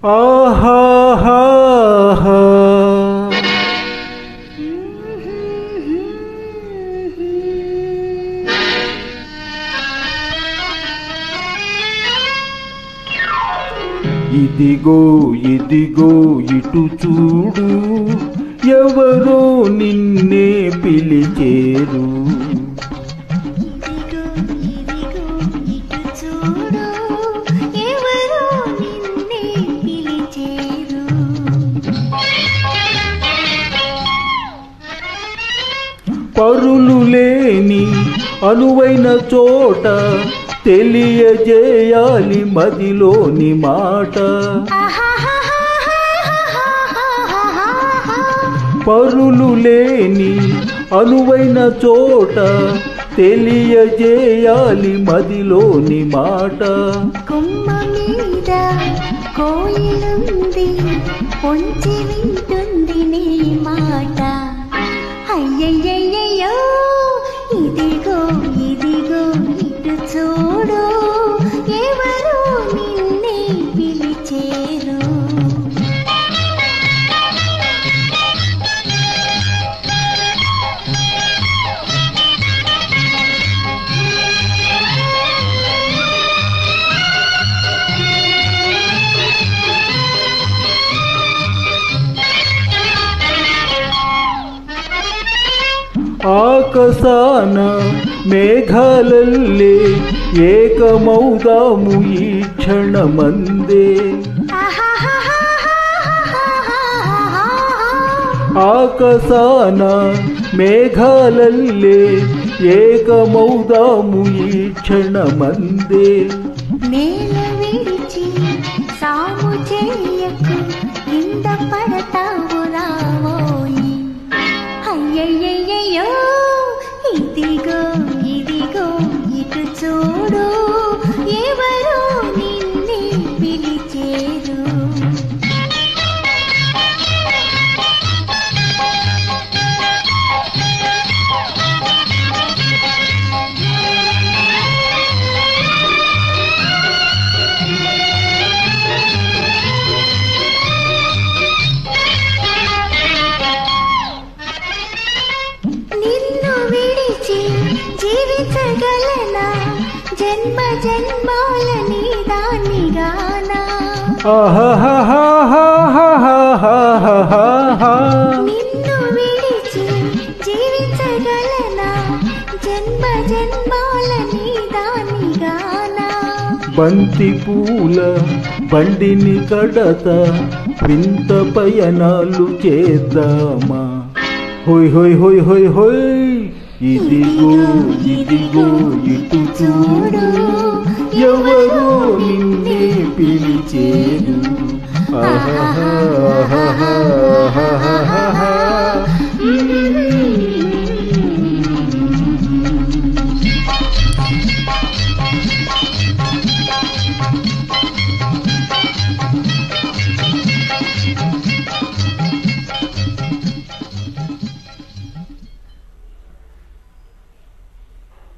ఆహాహాహా ఇదిగో ఇదిగో ఇటు చూడు, ఎవరో నిన్నే పిలిచేరు. పరులు లేని అనువైన చోట తెలియజేయాలి మదిలోని మాట. పరులు లేని అనువైన చోట తెలియజేయాలి మదిలోని మాట. కొమ్మ మీద కోయిలుంది, పొంచి వింటుంది నీ మాట. అయ్యయ్యయ్యో ఇదిగో ఇదిగో ఇటు చూడు, ఎవరు నిన్నే పిలిచేరు. ఆకాశాన మేఘాలల్లే ఏకమౌదాము ఈ క్షణమందే. ఆకాశాన మేఘాలల్లే ఏకమౌదాము ఈ క్షణమందే. నేల విడిచి సాము చేయకు, కింద పడతావు రావోయి. అయ్యయ్యయ్యో ఇదిగో ఇదిగో ఇటు చూడు, ఎవరో నిన్నే పిలిచేరు. జీవించగలనా జన్మ జన్మాల నీ దానిగానా. నిన్ను విడిచి జీవించగలనా జన్మ జన్మాల నీ దానిగానా. బంతి పూల బండిని కడత వింత పయనాలు చేద్దామా. హోయ్ హోయ్ హోయ్ హోయ్ హోయ్ ఇదిగో ఇదిగో ఇటు చూడు, ఎవరో నిన్నే పిలిచేరు. ఆహా